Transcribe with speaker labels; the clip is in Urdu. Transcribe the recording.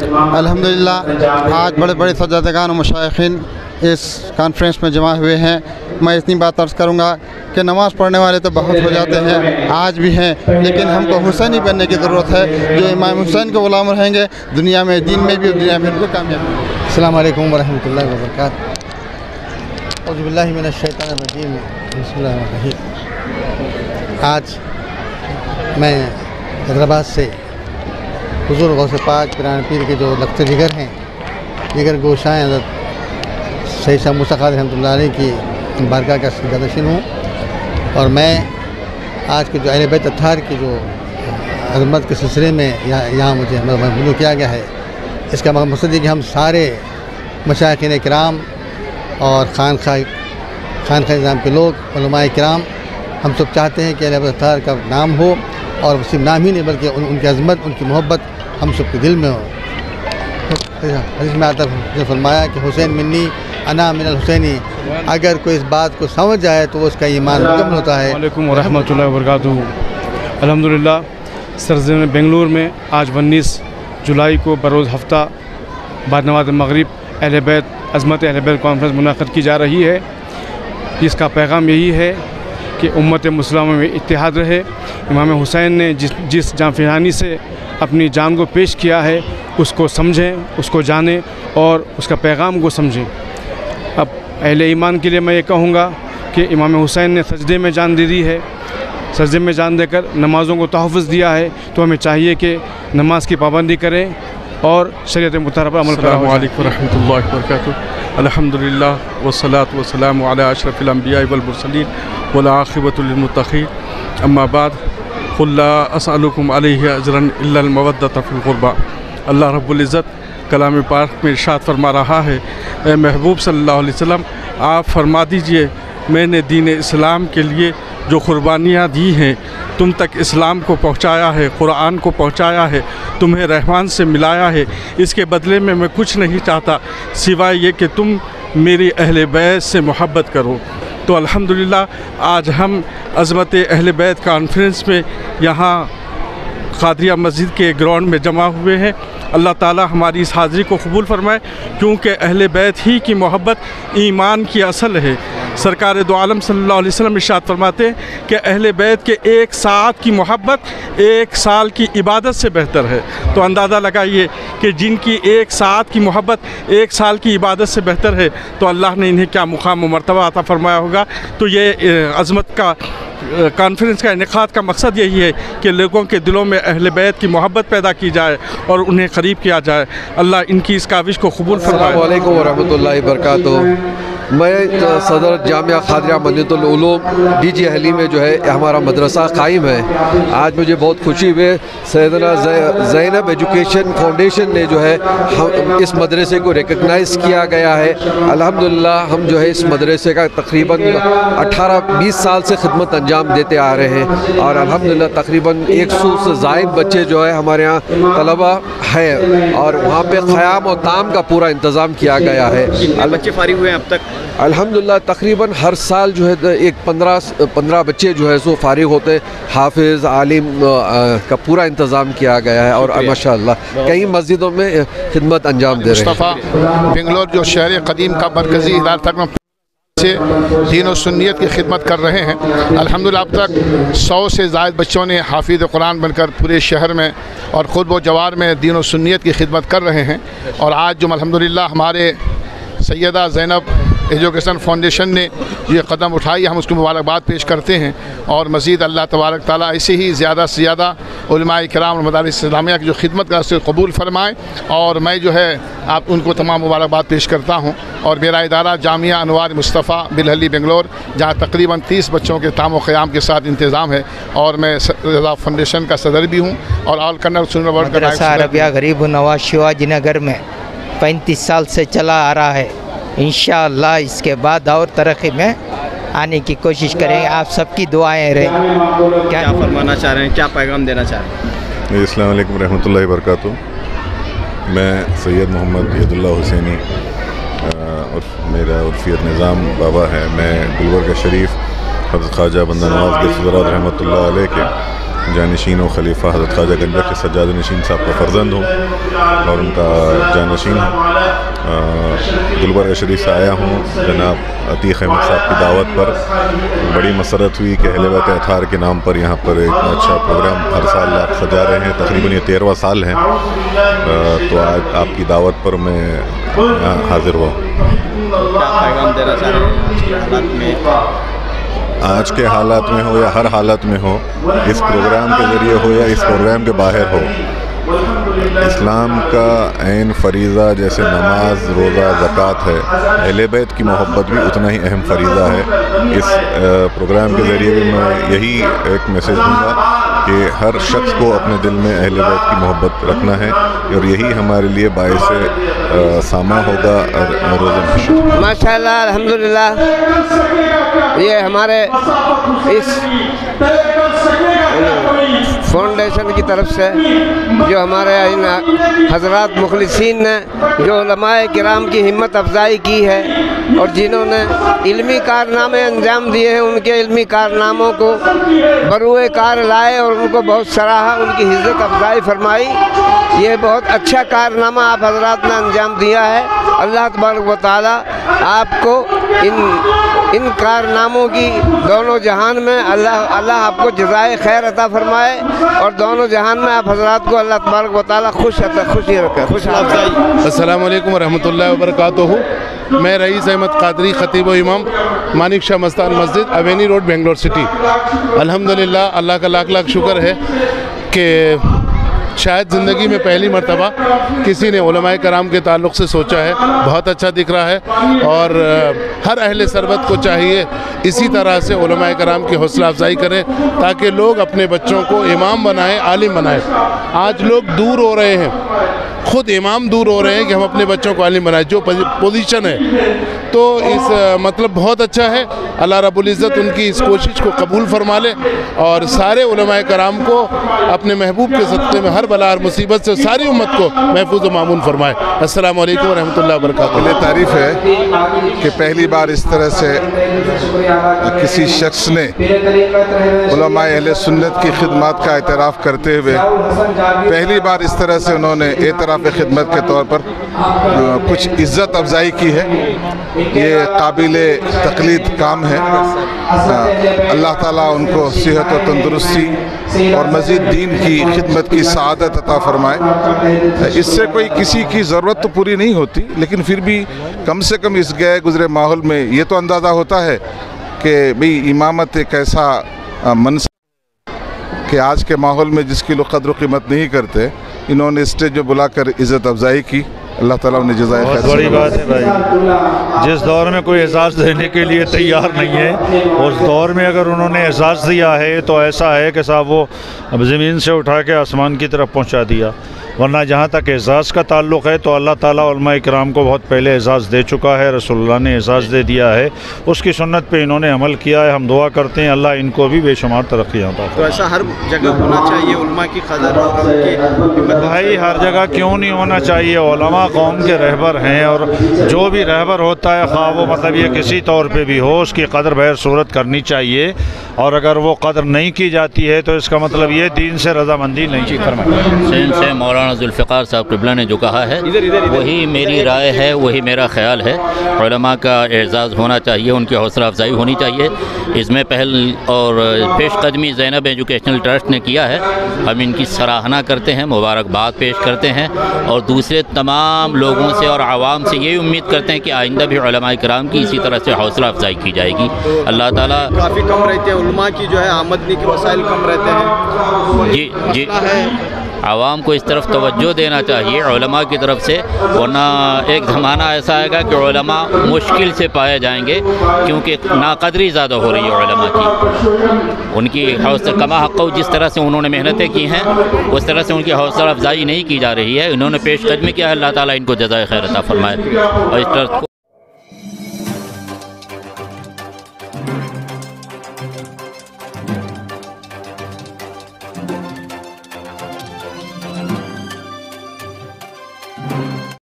Speaker 1: الحمدللہ آج بڑے بڑے سجادگان و مشائخین اس کانفرنس میں جمع ہوئے ہیں۔ میں اتنی بات عرض کروں گا کہ نماز پڑھنے والے تو بہت ہو جاتے ہیں، آج بھی ہیں، لیکن ہم کو حسینی بننے کی ضرورت ہے۔ جو امام حسین کے غلام رہیں گے دنیا میں، دین میں بھی، اور دنیا میں بھی کامیاب ہوں گے۔
Speaker 2: السلام علیکم ورحمۃ اللہ وبرکاتہ۔ اعوذ باللہ من الشیطان الرجیم، بسم اللہ الرحمن الرحیم۔ آج میں حیدرآباد سے حضور غوث پاک پیران پیر کے جو لخت جگر ہیں، جگر گوشائیں حضرت سید شاہ موسیٰ قادری رحمۃ اللہ علیہ کی بارگاہ کا سجدہ نشین ہوں، اور میں آج کے جو اہل بیت اطہار کی جو عظمت کے سلسلے میں یہاں مجھے مدعو کیا گیا ہے، اس کا مقصد یہ کہ ہم سارے مشائخین کرام اور خانقاہ نظام کے لوگ، علماء کرام، ہم سب چاہتے ہیں کہ اہل بیت اطہار کا نام ہو، اور صرف نام ہی نہیں بلکہ ان کی عظمت، ان کی محبت ہم سب کے دل میں ہو۔ حدیث میں آتا ہے، فرمایا کہ حسین منی انا من الحسینی، اگر کوئی اس بات کو سمجھ جائے تو اس کا ایمان مکمل ہوتا ہے۔
Speaker 3: السلام علیکم ورحمۃ اللہ وبرکاتہ۔ الحمدللہ سرزمین بنگلور میں آج 19 جولائی کو بروز ہفتہ بعد نماز مغرب اہل بیت عظمت اہل بیت کانفرنس منعقد کی جا رہی ہے۔ اس کا پیغام یہی ہے کہ امت مسلمہ میں اتحاد رہے۔ امام حسین نے جس جانفشانی سے اپنی جان کو پیش کیا ہے، اس کو سمجھیں، اس کو جانیں اور اس کا پیغام کو سمجھیں۔ اب اہل ایمان کے لیے میں یہ کہوں گا کہ امام حسین نے سجدے میں جان دے دی ہے، سجدے میں جان دے کر نمازوں کو تحفظ دیا ہے، تو ہمیں چاہیے کہ نماز کی پابندی کریں اور شریعت مطہرہ پر عمل کریں۔
Speaker 4: السلام علیکم ورحمۃ اللہ وبرکاتہ۔ الحمدللہ والصلاة والسلام علی اشرف الانبیاء والمرسلین والعاقبۃ للمتقین، اما بعد، قل لا اسألکم علیہ اجرا الا المودۃ فی القربى۔ اللہ رب العزت کلام پاک میں ارشاد فرما رہا ہے، اے محبوب صلی اللہ علیہ وسلم، آپ فرما دیجئے میں نے دین اسلام کے لیے جو قربانیاں دی ہیں، تم تک اسلام کو پہنچایا ہے، قرآن کو پہنچایا ہے، تمہیں رحمان سے ملایا ہے، اس کے بدلے میں کچھ نہیں چاہتا سوائے یہ کہ تم میری اہل بیت سے محبت کرو۔ تو الحمدللہ آج ہم عظمت اہل بیت کانفرنس میں یہاں قادریہ مسجد کے گراؤنڈ میں جمع ہوئے ہیں۔ اللہ تعالی ہماری اس حاضری کو قبول فرمائے، کیونکہ اہل بیت ہی کی محبت ایمان کی اصل ہے۔ سرکار دو عالم صلی اللہ علیہ وسلم ارشاد فرماتے ہیں کہ اہل بیت کے ایک ساعت کی محبت 1 سال کی عبادت سے بہتر ہے۔ تو اندازہ لگائیے کہ جن کی 1 ساعت کی محبت 1 سال کی عبادت سے بہتر ہے، تو اللہ نے انہیں کیا مقام و مرتبہ عطا فرمایا ہوگا۔ تو یہ عظمت کا کانفرنس کا انعقاد کا مقصد یہی ہے کہ لوگوں کے دلوں میں اہل بیت کی محبت پیدا کی جائے اور انہیں قریب کیا جائے۔ اللہ ان کی اس کاوش کو قبول فرمائے۔
Speaker 5: السلام علیکم ورحمۃ اللہ وبرکاتہ۔ میں صدر جامعہ قادریہ مدینۃ العلوم ڈی جی اہلی میں جو ہے ہمارا مدرسہ قائم ہے۔ آج مجھے بہت خوشی ہوئی، سیدنا زینب ایجوکیشن فاؤنڈیشن نے جو ہے اس مدرسے کو ریکگنائز کیا گیا ہے۔ الحمدللہ ہم جو ہے اس مدرسے کا تقریباً 18-20 سال سے خدمت انجام دیتے آ رہے ہیں، اور الحمدللہ تقریباً 100 سے زائد بچے جو ہے ہمارے یہاں طلبہ ہے، اور وہاں پہ قیام و طعام کا پورا انتظام کیا گیا ہے۔
Speaker 6: بچے فارغ ہوئے ہیں اب تک؟
Speaker 5: الحمدللہ تقریباً ہر سال جو ہے ایک 15 بچے جو ہے سو فارغ ہوتے، حافظ عالم کا پورا انتظام کیا گیا ہے، اور ماشاءاللہ کئی مسجدوں میں خدمت انجام دے رہے ہیں۔
Speaker 7: مصطفیٰ بنگلور جو شہر قدیم کا مرکزی ادارہ تک سے دین و سنیت کی خدمت کر رہے ہیں۔ الحمدللہ اب تک 100 سے زائد بچوں نے حافظ قرآن بن کر پورے شہر میں اور خود و جوار میں دین و سنیت کی خدمت کر رہے ہیں۔ اور آج جو الحمدللہ ہمارے سیدہ زینب ایجوکیشن فاؤنڈیشن نے یہ قدم اٹھائی، ہم اس کو مبارکباد پیش کرتے ہیں، اور مزید اللہ تبارک تعالیٰ ایسے ہی زیادہ سے زیادہ علماء کرام اور مدارس اسلامیہ کی جو خدمت کا اسے قبول فرمائیں، اور میں جو ہے آپ ان کو تمام مبارکباد پیش کرتا ہوں۔ اور میرا ادارہ جامعہ انوار مصطفیٰ بلہلی بنگلور، جہاں تقریباً 30 بچوں کے تام و قیام کے ساتھ انتظام ہے، اور میں فاؤنڈیشن کا صدر بھی ہوں اور آل کنڑ سنر ورلڈ کا
Speaker 8: مدرسہ عربیہ غریب نواز شیواجی نگر میں 35 سال سے چلا آ رہا ہے۔ انشاءاللہ اس کے بعد اور ترقی میں آنے کی کوشش کریں گے، آپ سب کی دعائیں رہیں۔
Speaker 6: کیا فرمانا چاہ رہے ہیں، کیا پیغام دینا چاہ رہے ہیں؟
Speaker 9: السلام علیکم ورحمۃ اللہ وبرکاتہ۔ میں سید محمد عید اللہ حسینی اور میرا عرفیت نظام بابا ہے۔ میں گلبرگہ شریف حضرت خواجہ بندہ نواز گل حضرات رحمۃ اللہ علیہ کے جانشین و خلیفہ حضرت خواجہ گنجا کے سجاد نشین صاحب کا فرزند ہوں اور ان کا جانشین ہوں۔ گلبرگہ شریف سے آیا ہوں جناب عتیق احمد صاحب کی دعوت پر۔ بڑی مسرت ہوئی کہ اہل بیت اطہار کے نام پر یہاں پر اتنا اچھا پروگرام ہر سال آپ سجا رہے ہیں، تقریباً یہ 13واں سال ہے، تو آج آپ کی دعوت پر میں یہاں حاضر ہوا۔
Speaker 6: کیا پیغام دینا چاہ رہے ہیں آج کے حالات میں؟
Speaker 9: آج کے حالات میں ہو یا ہر حالت میں ہو، اس پروگرام کے ذریعے ہو یا اس پروگرام کے باہر ہو، اسلام کا عین فریضہ جیسے نماز، روزہ، زکوٰۃ ہے، اہل بیت کی محبت بھی اتنا ہی اہم فریضہ ہے۔ اس پروگرام کے ذریعے بھی میں یہی ایک میسیج دوں گا کہ ہر شخص کو اپنے دل میں اہل بیت کی محبت رکھنا ہے اور یہی ہمارے لیے باعث سامہ ہوگا روز الحشر۔
Speaker 10: ماشاء اللہ، الحمدللہ، یہ ہمارے اس فاؤنڈیشن کی طرف سے جو ہمارے ان حضرات مخلصین نے جو علماء کرام کی ہمت افزائی کی ہے اور جنہوں نے علمی کارنامے انجام دیے ہیں، ان کے علمی کارناموں کو بروئے کار لائے اور ان کو بہت سراہا، ان کی عزت افزائی فرمائی۔ یہ بہت اچھا کارنامہ آپ حضرات نے انجام دیا ہے۔ اللہ تبارک و تعالی آپ کو ان کارناموں کی دونوں جہان میں اللہ آپ کو جزائے خیر عطا فرمائے اور دونوں جہان میں آپ حضرات کو اللہ تبارک و تعالی خوشی رکھے، خوش افزائی۔
Speaker 11: السلام علیکم ورحمۃ اللہ وبرکاتہ۔ میں رئیس احمد قادری، خطیب و امام، مانک شاہ مستان مسجد، اوینی روڈ، بنگلور سٹی۔ الحمدللہ، اللہ کا لاکھ لاکھ شکر ہے کہ شاید زندگی میں پہلی مرتبہ کسی نے علماء کرام کے تعلق سے سوچا ہے، بہت اچھا دکھ رہا ہے، اور ہر اہل سربت کو چاہیے اسی طرح سے علماء کرام کی حوصلہ افزائی کریں تاکہ لوگ اپنے بچوں کو امام بنائیں، عالم بنائیں۔ آج لوگ دور ہو رہے ہیں، خود امام دور ہو رہے ہیں کہ ہم اپنے بچوں کو عالم بنائیں، جو پوزیشن ہے، تو اس مطلب بہت اچھا ہے۔ اللہ رب العزت ان کی اس کوشش کو قبول فرما لے اور سارے علماء کرام کو اپنے محبوب کے صدقے میں ہر بلا اور مصیبت سے ساری امت کو محفوظ و معمون فرمائے۔ السلام علیکم ورحمۃ اللہ وبرکاتہ۔
Speaker 7: یہ تعریف ہے کہ پہلی بار اس طرح سے کسی شخص نے علماء اہل سنت کی خدمات کا اعتراف کرتے ہوئے پہلی بار اس طرح سے انہوں نے اعتراف خدمت کے طور پر کچھ عزت افزائی کی ہے۔ یہ قابل تقلید کام ہے۔ اللہ تعالیٰ ان کو صحت و تندرستی اور مزید دین کی خدمت کی سعادت عطا فرمائے۔ اس سے کوئی کسی کی ضرورت تو پوری نہیں ہوتی، لیکن پھر بھی کم سے کم اس گئے گزرے ماحول میں یہ تو اندازہ ہوتا ہے کہ بھئی امامت ایک ایسا منصب کہ آج کے ماحول میں جس کی لوگ قدر و قیمت نہیں کرتے، انہوں نے اسٹیج میں بلا کر عزت افزائی کی۔ اللہ تعالیٰ انہیں جزائے خیر۔
Speaker 12: بہت بڑی بات ہے بھائی، جس دور میں کوئی اعزاز دینے کے لیے تیار نہیں ہے، اس دور میں اگر انہوں نے اعزاز دیا ہے تو ایسا ہے کہ صاحب وہ اب زمین سے اٹھا کے آسمان کی طرف پہنچا دیا۔ ورنہ جہاں تک اعزاز کا تعلق ہے تو اللہ تعالیٰ علماء کرام کو بہت پہلے اعزاز دے چکا ہے، رسول اللہ نے اعزاز دے دیا ہے، اس کی سنت پہ انہوں نے عمل کیا ہے۔ ہم دعا کرتے ہیں اللہ ان کو بھی بے شمار ترقیاں عطا فرمائے۔
Speaker 6: تو ایسا ہر جگہ ہونا چاہیے علماء کی قدر اور ان کی ہمت۔
Speaker 12: بھائی ہر جگہ کیوں نہیں ہونا چاہیے؟ علماء قوم کے رہبر ہیں، اور جو بھی رہبر ہوتا ہے خواہ وہ مطلب یہ کسی طور پہ بھی ہو، اس کی قدر بہر صورت کرنی چاہیے، اور اگر وہ قدر نہیں کی جاتی ہے تو اس کا مطلب یہ دین سے رضامندی نہیں۔
Speaker 13: سین سے مولانا ذوالفقار صاحب قبلہ نے جو کہا ہے وہی میری رائے ہے، وہی میرا خیال ہے۔ علماء کا اعزاز ہونا چاہیے، ان کی حوصلہ افزائی ہونی چاہیے۔ اس میں پہل اور پیش قدمی زینب ایجوکیشنل ٹرسٹ نے کیا ہے، ہم ان کی سراہنا کرتے ہیں، مبارکباد پیش کرتے ہیں، اور دوسرے تمام لوگوں سے اور عوام سے یہی امید کرتے ہیں کہ آئندہ بھی علماء کرام کی اسی طرح سے حوصلہ افزائی کی جائے گی۔ اللہ تعالیٰ
Speaker 6: کافی کم رہتے ہیں علماء کی جو ہے آمدنی کے وسائل کم رہتے ہیں۔
Speaker 13: جی عوام کو اس طرف توجہ دینا چاہیے علماء کی طرف سے، ورنہ ایک زمانہ ایسا آئے گا کہ علماء مشکل سے پائے جائیں گے، کیونکہ ناقدری زیادہ ہو رہی ہے علماء کی۔ ان کی حوصلہ کما حق، جس طرح سے انہوں نے محنتیں کی ہیں اس طرح سے ان کی حوصلہ افزائی نہیں کی جا رہی ہے۔ انہوں نے پیش قدمی کیا ہے، اللہ تعالیٰ ان کو جزائے خیر عطا فرمائے اور اس ٹرسٹ کو